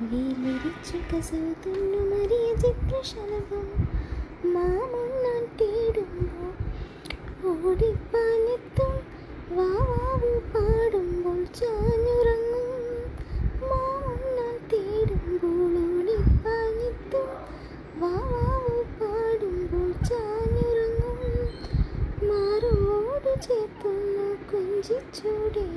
വേലിരിച്ചു കസവുത്തുന്നു മറിയ ചിത്രശലഭം മാമണ്ണാൻ തേടുമ്പോൾ ഓടിപ്പാഞ്ഞെത്തും വാവാവു പാടുമ്പോൾ ചാഞ്ഞുറങ്ങും മാമണ്ണാൻ തേടുമ്പോൾ ഓടിപ്പാഞ്ഞെത്തും വാവാവു പാടുമ്പോൾ ചാഞ്ഞുറങ്ങും മാറോട് ചേർത്തുന്നു കൊഞ്ചിച്ചൂടേ